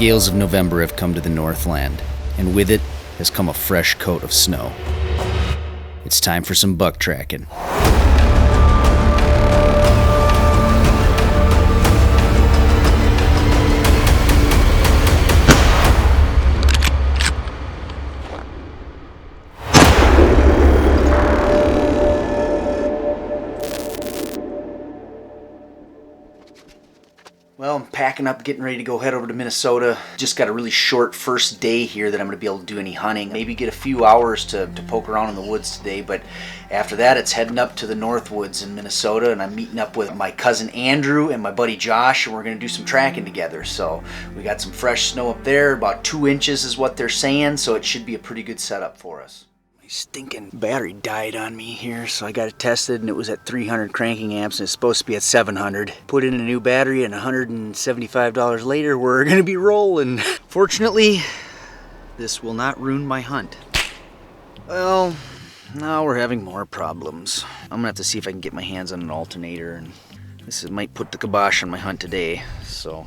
gales of November have come to the Northland, and with it has come a fresh coat of snow. It's time for some buck tracking. Well, I'm packing up, getting ready to go head over to Minnesota. Just got a really short first day here that I'm going to be able to do any hunting. Maybe get a few hours to poke around in the woods today, but after that it's heading up to the North Woods in Minnesota, and I'm meeting up with my cousin Andrew and my buddy Josh, and we're going to do some tracking together. So we got some fresh snow up there, about 2 inches is what they're saying, so it should be a pretty good setup for us. Stinking battery died on me here, so I got it tested and it was at 300 cranking amps and it's supposed to be at 700. Put in a new battery and $175 later we're gonna be rolling. Fortunately, this will not ruin my hunt. Well, now we're having more problems. I'm gonna have to see if I can get my hands on an alternator, and this might put the kibosh on my hunt today. So,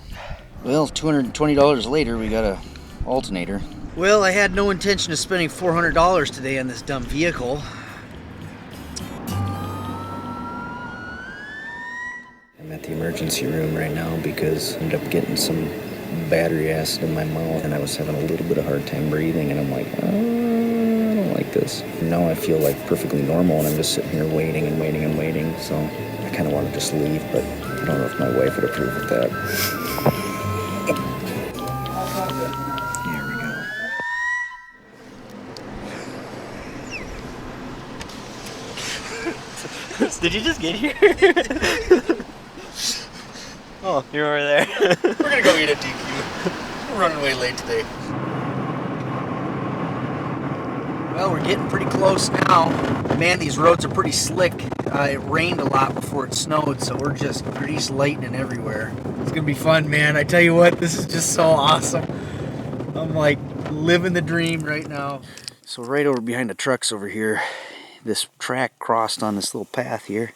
well, $220 later we got a alternator. Well, I had no intention of spending $400 today on this dumb vehicle. I'm at the emergency room right now because I ended up getting some battery acid in my mouth and I was having a little bit of hard time breathing, and I'm like, oh, I don't like this. Now I feel like perfectly normal and I'm just sitting here waiting and waiting and waiting, so I kind of want to just leave, but I don't know if my wife would approve of that. Did you just get here? Oh, you're over there. We're gonna go eat at DQ. We're running way late today. Well, we're getting pretty close now. Man, these roads are pretty slick. It rained a lot before it snowed, so we're just grease lightning everywhere. It's gonna be fun, man. I tell you what, this is just so awesome. I'm like living the dream right now. So right over behind the trucks over here, this track crossed on this little path here.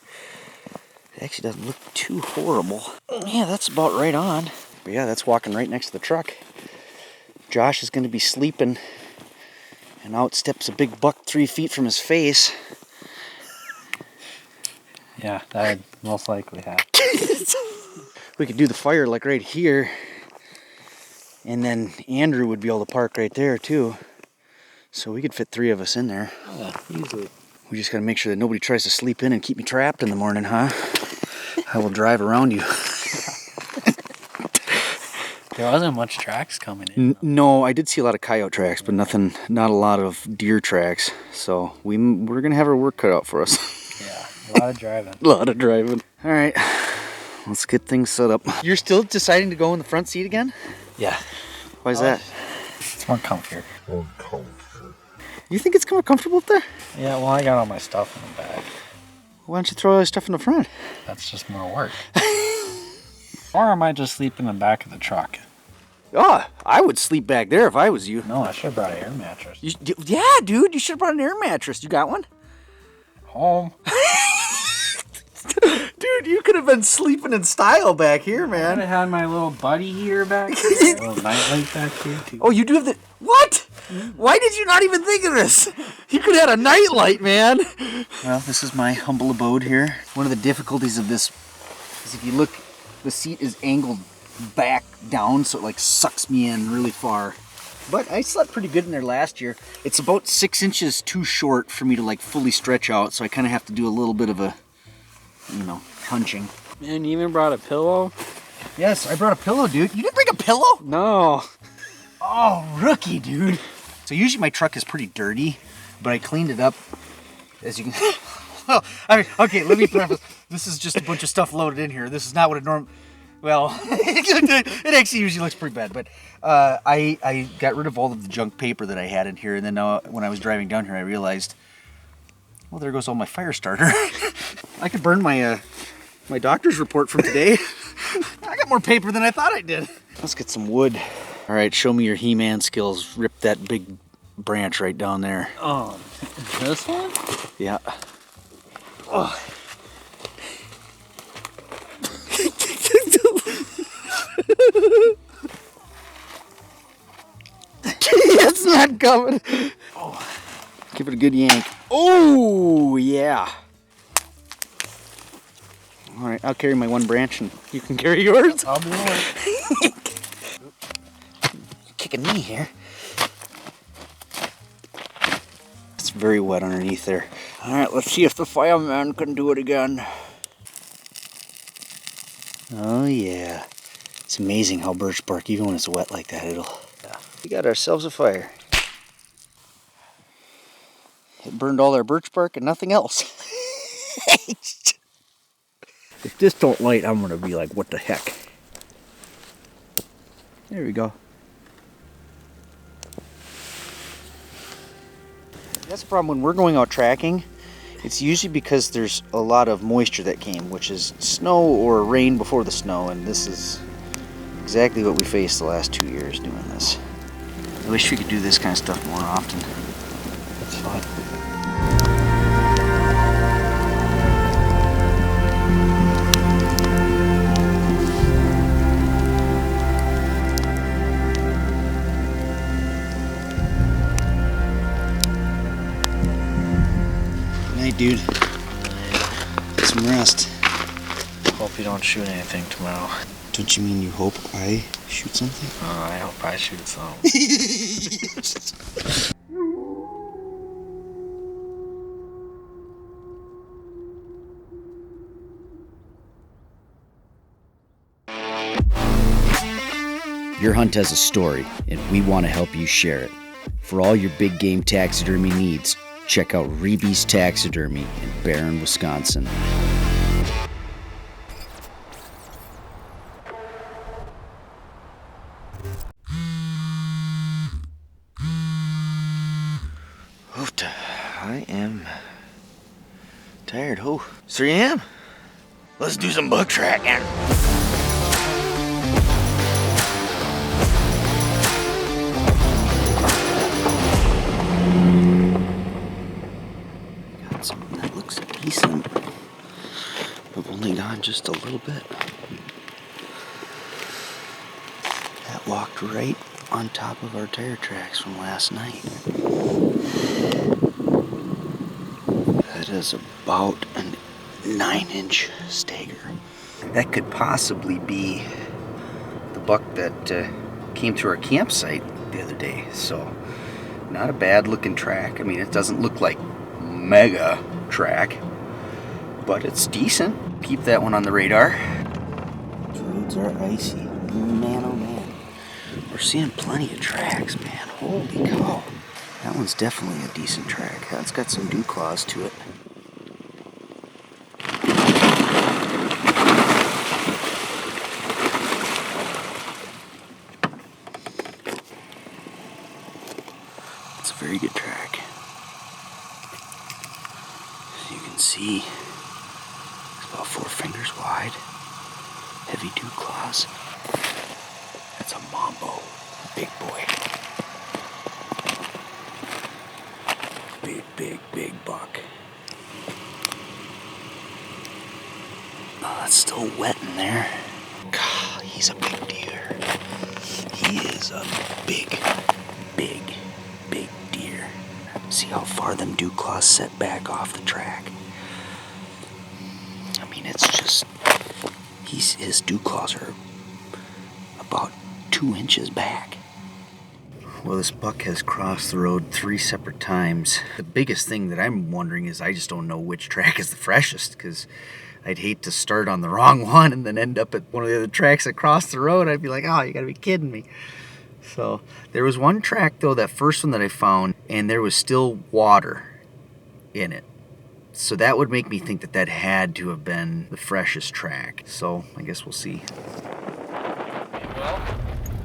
It actually doesn't look too horrible. Yeah, that's about right on. But yeah, that's walking right next to the truck. Josh is going to be sleeping, and out steps a big buck 3 feet from his face. Yeah, that would most likely happen. We could do the fire like right here, and then Andrew would be able to park right there too. So we could fit 3 of us in there. Yeah, easily. We just gotta make sure that nobody tries to sleep in and keep me trapped in the morning, huh? I will drive around you. There wasn't much tracks coming in. No, I did see a lot of coyote tracks, but not a lot of deer tracks. So we're gonna have our work cut out for us. Yeah, a lot of driving. A lot of driving. All right, let's get things set up. You're still deciding to go in the front seat again? Yeah. Why is that? It's more comfier. You think it's more comfortable up there? Yeah, well, I got all my stuff in the back. Why don't you throw all your stuff in the front? That's just more work. Or I might just sleep in the back of the truck. Oh, I would sleep back there if I was you. No, I should have brought an air mattress. Yeah, dude, you should have brought an air mattress. You got one? Home. Dude, you could have been sleeping in style back here, I man. had my little buddy here back here. A little nightlight back here, too. Oh, you do have the... What? Why did you not even think of this? You could have had a nightlight, man. Well, this is my humble abode here. One of the difficulties of this is if you look, the seat is angled back down, so it like sucks me in really far. But I slept pretty good in there last year. It's about 6 inches too short for me to like fully stretch out, so I kind of have to do a little bit of a, you know, hunching. Man, you even brought a pillow? Yes, I brought a pillow, dude. You didn't bring a pillow? No. Oh, rookie, dude. So usually my truck is pretty dirty, but I cleaned it up, as you can... Well, I mean, okay, let me preface. This is just a bunch of stuff loaded in here. This is not what it normally... Well, it actually usually looks pretty bad, but I got rid of all of the junk paper that I had in here, and then when I was driving down here, I realized, well, there goes all my fire starter. I could burn my my doctor's report from today. I got more paper than I thought I did. Let's get some wood. All right, show me your He-Man skills. Rip that big branch right down there. Oh, this one? Yeah. Oh. I'm coming. Oh, give it a good yank. Oh, yeah. All right, I'll carry my one branch and you can carry yours. I'll do it. Kicking me here. It's very wet underneath there. All right, let's see if the fireman can do it again. Oh yeah. It's amazing how birch bark, even when it's wet like that, we got ourselves a fire. It burned all our birch bark and nothing else. If this don't light, I'm gonna be like, what the heck? There we go. That's the problem when we're going out tracking. It's usually because there's a lot of moisture that came, which is snow or rain before the snow, and this is exactly what we faced the last 2 years doing this. I wish we could do this kind of stuff more often. It's fun. Night, dude. Get some rest. Hope you don't shoot anything tomorrow. Don't you mean you hope I shoot something? I hope I shoot some. Your hunt has a story, and we want to help you share it. For all your big game taxidermy needs, check out RIEBE'S Taxidermy in Barron, Wisconsin. I am tired. Oh, 3 a.m. Let's do some buck tracking. Got something that looks decent, but we'll need on just a little bit. That walked right on top of our tire tracks from last night. That is about a 9-inch stagger. That could possibly be the buck that came to our campsite the other day. So, not a bad looking track. I mean, it doesn't look like mega track, but it's decent. Keep that one on the radar. The roads are icy. Man, oh man. We're seeing plenty of tracks, man. Holy cow. That one's definitely a decent track. That's got some dew claws to it. It's a very good track. As you can see, it's about 4 fingers wide. Heavy dew claws. That's a mambo. Big boy. Big buck. Oh, it's still wet in there. God, he's a big deer. He is a big deer. See how far them dew claws set back off the track? I mean, it's just... his dew claws are about 2 inches back. Well, this buck has crossed the road 3 separate times. The biggest thing that I'm wondering is I just don't know which track is the freshest, because I'd hate to start on the wrong one and then end up at one of the other tracks across the road. I'd be like, oh, you gotta be kidding me. So there was one track, though, that first one that I found, and there was still water in it. So that would make me think that that had to have been the freshest track. So I guess we'll see. Well,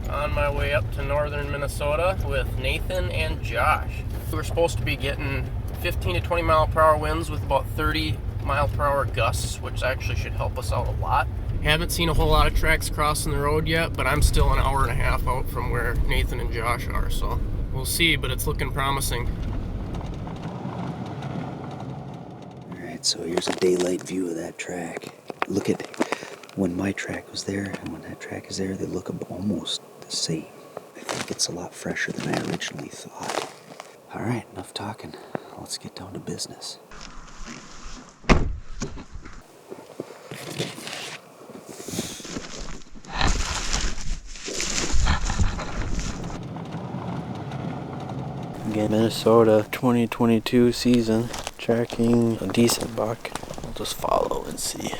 on my way up to northern Minnesota with Nathan and Josh. We were supposed to be getting 15 to 20 mile per hour winds with about 30 mile per hour gusts, which actually should help us out a lot. Haven't seen a whole lot of tracks crossing the road yet, but I'm still an hour and a half out from where Nathan and Josh are, so we'll see, but it's looking promising. Alright, so here's a daylight view of that track. Look at when my track was there and when that track is there, they look almost the same. I think it's a lot fresher than I originally thought. Alright, enough talking. Let's get down to business. Again, Minnesota 2022 season, tracking a decent buck. I'll just follow and see.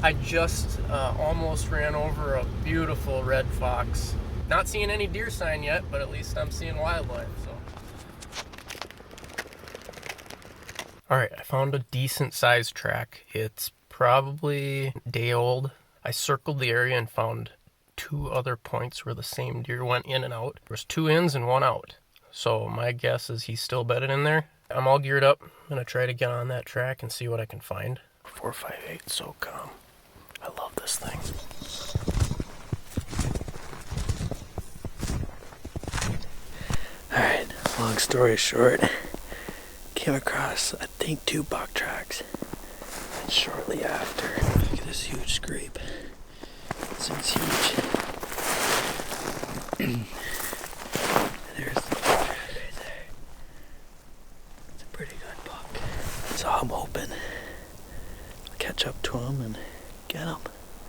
I just almost ran over a beautiful red fox. Not seeing any deer sign yet, but at least I'm seeing wildlife. So, all right, I found a decent sized track. It's probably a day old. I circled the area and found 2 other points where the same deer went in and out. There's 2 ins and 1 out. So my guess is he's still bedded in there. I'm all geared up. I'm gonna try to get on that track and see what I can find. 458 SOCOM. I love this thing. Alright, long story short, came across, I think, 2 buck tracks. And shortly after, look at this huge scrape. This thing's huge. There's the buck track right there. It's a pretty good buck. So I'm hoping I'll catch up to him and get him.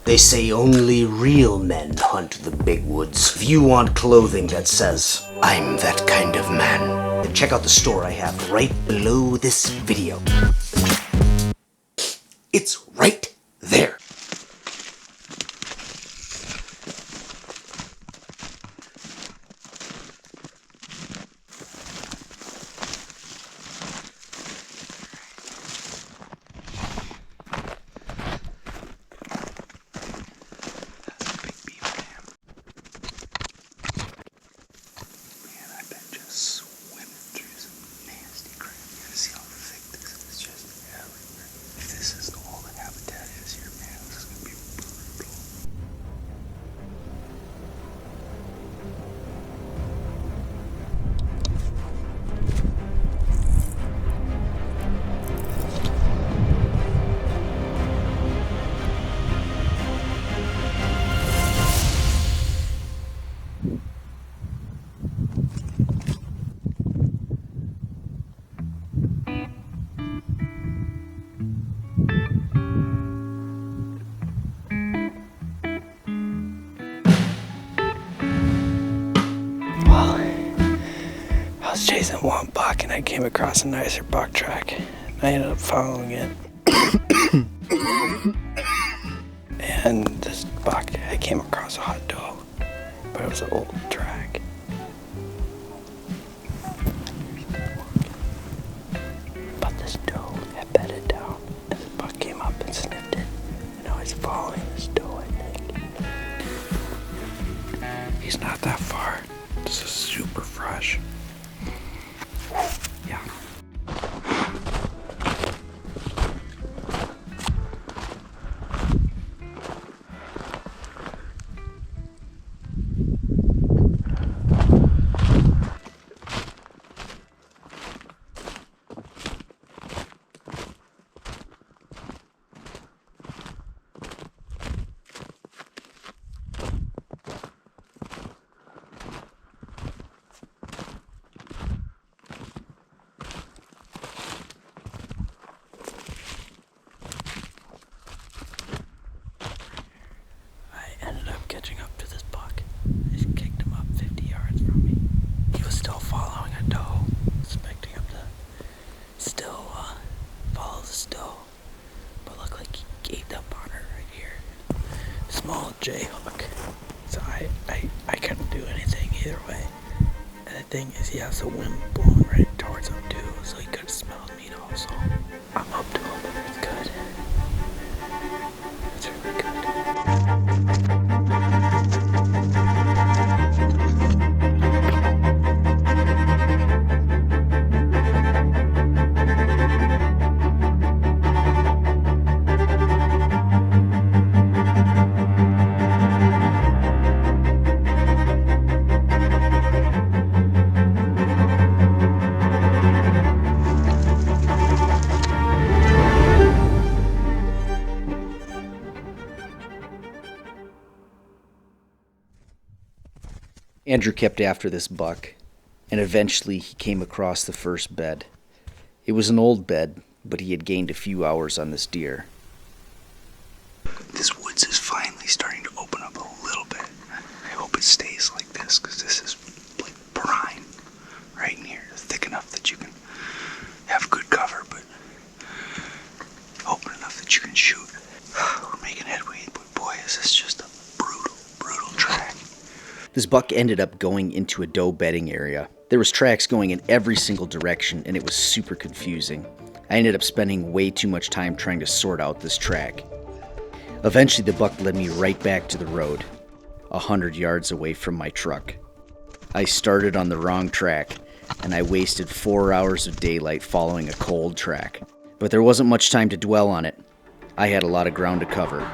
They say only real men hunt the big woods. If you want clothing that says, I'm that kind of man, then check out the store I have right below this video. It's right there. Chasing one buck and I came across a nicer buck track. I ended up following it. And this buck, I came across a hot doe, but it was an old track. But this doe had bedded down and this buck came up and sniffed it. And now he's following this doe, I think. He's not that far. This is super fresh. Yeah. Catching up to this buck. I just kicked him up 50 yards from me. He was still following a doe, expecting him to still follow this doe, but looked like he gaped up on her right here. Small J hook. So I couldn't do anything either way. And the thing is, he has the wind blowing right towards him too, so he could have smelled meat also. I'm up to him. It's good. It's really good. Andrew kept after this buck, and eventually he came across the first bed. It was an old bed, but he had gained a few hours on this deer. This woods is finally starting to open up a little bit. I hope it stays like this, because this is like prime right in here. Thick enough that you can have good cover, but open enough that you can shoot. We're making headway, but boy, is this just a brutal track. This buck ended up going into a doe bedding area. There was tracks going in every single direction, and it was super confusing. I ended up spending way too much time trying to sort out this track. Eventually, the buck led me right back to the road, 100 yards away from my truck. I started on the wrong track, and I wasted 4 hours of daylight following a cold track. But there wasn't much time to dwell on it. I had a lot of ground to cover.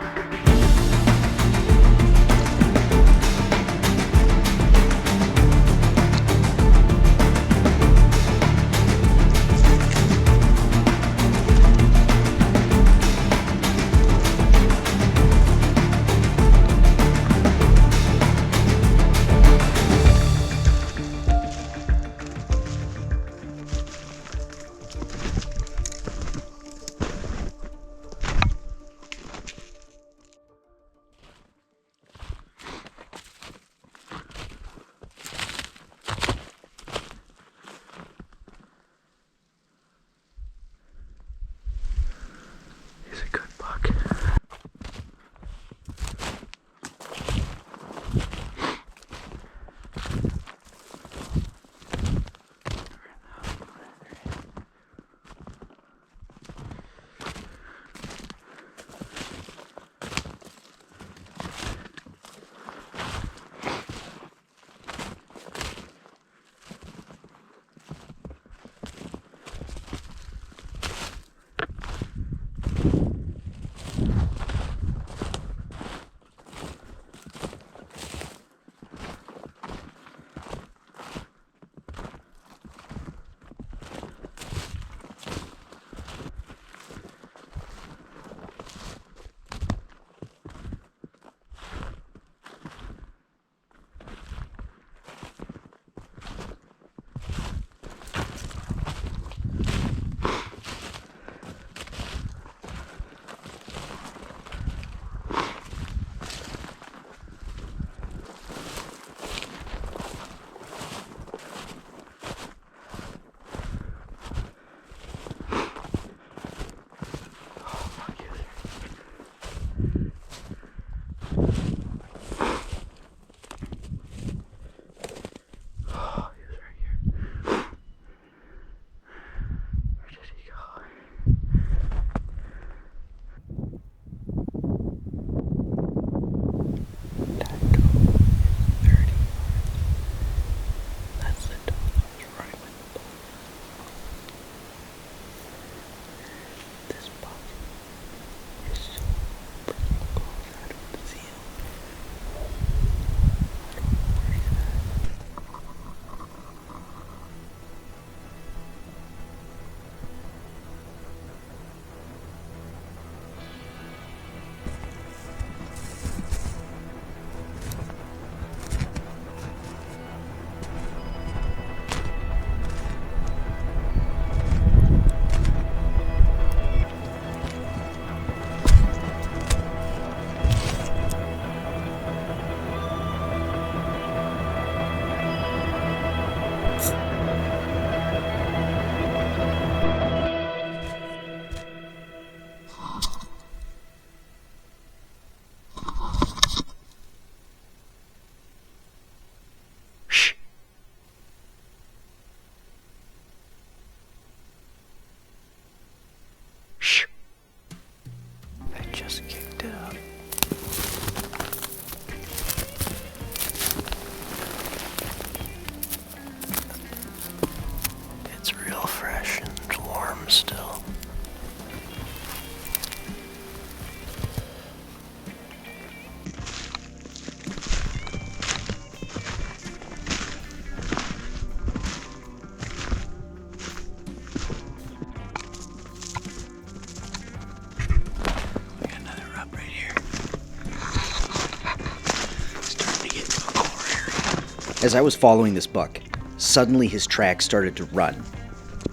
As I was following this buck, suddenly his track started to run.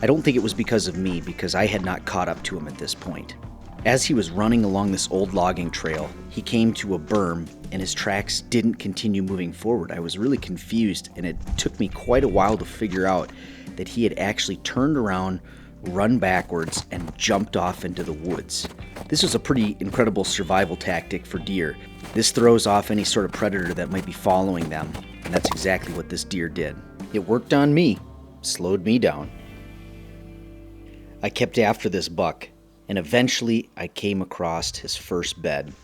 I don't think it was because of me, because I had not caught up to him at this point. As he was running along this old logging trail, he came to a berm and his tracks didn't continue moving forward. I was really confused, and it took me quite a while to figure out that he had actually turned around, run backwards, and jumped off into the woods. This was a pretty incredible survival tactic for deer. This throws off any sort of predator that might be following them, and that's exactly what this deer did. It worked on me, slowed me down. I kept after this buck, and eventually I came across his first bed.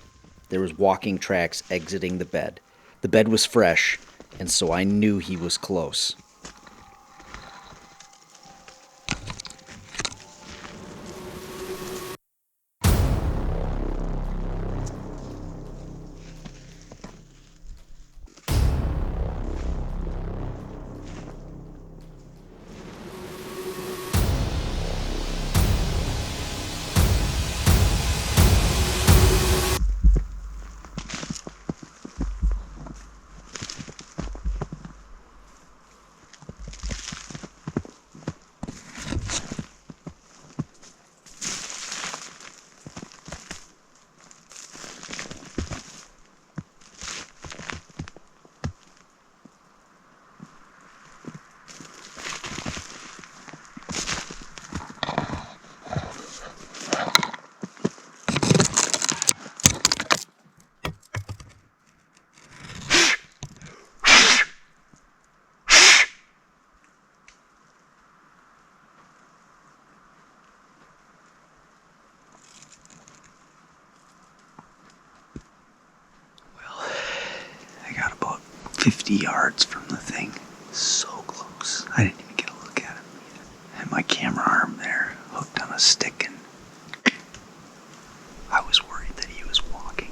There was walking tracks exiting the bed. The bed was fresh, and so I knew he was close. I got about 50 yards from the thing. So close. I didn't even get a look at him. And my camera arm there, hooked on a stick, and I was worried that he was walking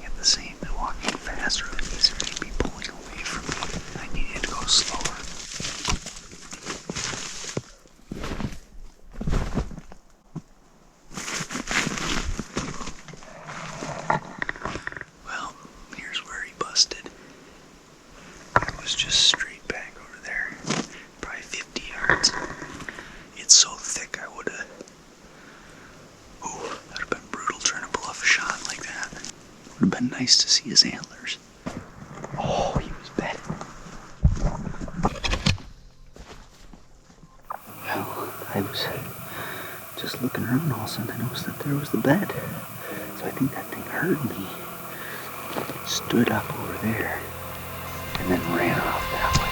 faster than he's going to be pulling away from me. I needed to go slower. Well, here's where he busted. It was just straight back over there, probably 50 yards. It's so thick I would have... Ooh, that would have been brutal trying to pull off a shot like that. Would have been nice to see his antlers. Oh, he was bad. Well, I was just looking around, all of a sudden I noticed that there was the bed. So I think that thing heard me. Stood up over there. And then ran off that way.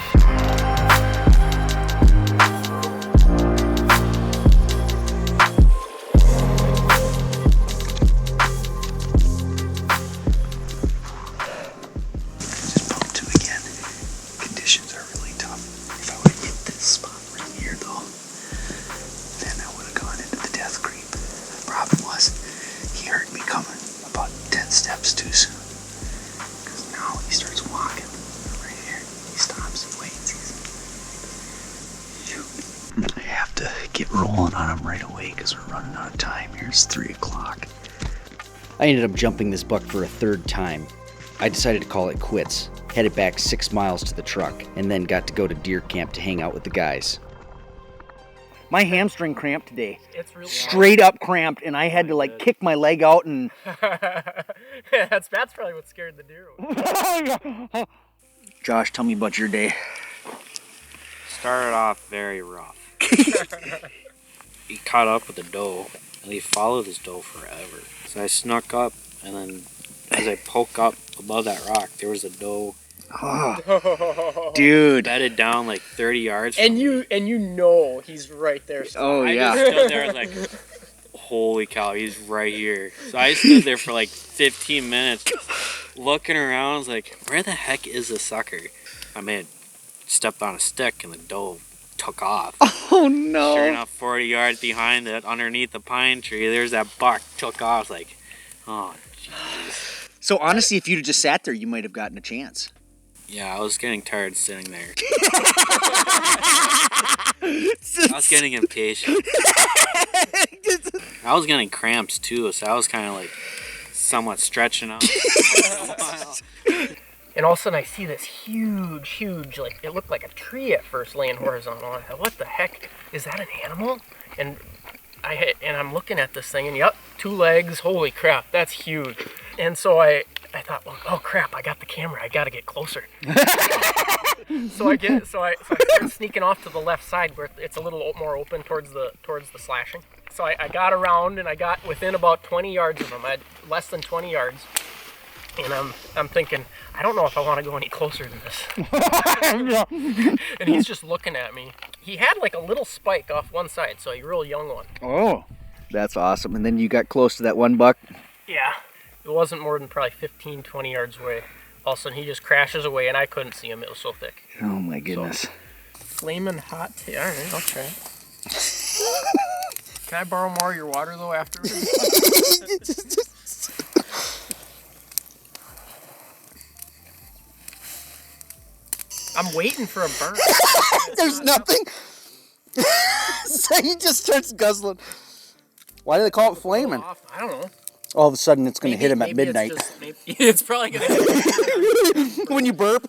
Just bumped him again. Conditions are really tough. If I would have hit this spot right here, though, then I would have gone into the death creep. The problem was, he heard me coming about 10 steps too soon. Because now he starts walking. He stops and waits. Shoot. I have to get rolling on him right away because we're running out of time here. It's 3 o'clock. I ended up jumping this buck for a third time. I decided to call it quits, headed back 6 miles to the truck, and then got to go to deer camp to hang out with the guys. My hamstring cramped today. It's really Straight up cramped, and I had to kick my leg out and... that's probably what scared the deer. Josh, tell me about your day. Started off very rough. He caught up with the doe, and he followed his doe forever. So I snuck up, and then as I poke up above that rock, there was a doe. Oh, dude. Bedded down like 30 yards. And you know he's right there. Oh, I yeah. just stood there like, holy cow, he's right here. So I stood there for like 15 minutes looking around. I was like, where the heck is this sucker? I may have stepped on a stick and the doe took off. Oh, no. Sure enough, 40 yards behind it, underneath the pine tree, there's that buck took off. Like, oh, jeez. So honestly, if you'd have just sat there, you might have gotten a chance. Yeah, I was getting tired sitting there. I was getting impatient. I was getting cramps too, so I was kind of like somewhat stretching out. And all of a sudden I see this huge, like, it looked like a tree at first laying horizontal. I thought, what the heck? Is that an animal? And I'm looking at this thing, and yep, 2 legs. Holy crap, that's huge. And so I thought, well, oh crap, I got the camera. I got to get closer. So I started sneaking off to the left side where it's a little more open towards the slashing. So I got around, and I got within about 20 yards of him. I had less than 20 yards. And I'm thinking, I don't know if I want to go any closer than this. And he's just looking at me. He had like a little spike off one side, so a real young one. Oh, that's awesome. And then you got close to that one buck? Yeah. It wasn't more than probably 15, 20 yards away. All of a sudden, he just crashes away, and I couldn't see him. It was so thick. Oh, my goodness. So, flaming hot tail. All right, I'll try it. Can I borrow more of your water, though, afterwards? I'm waiting for a burn. There's nothing. So he just starts guzzling. Why do they call it flaming? I don't know. All of a sudden, it's going to hit him at midnight. It's probably going to hit him. When you burp.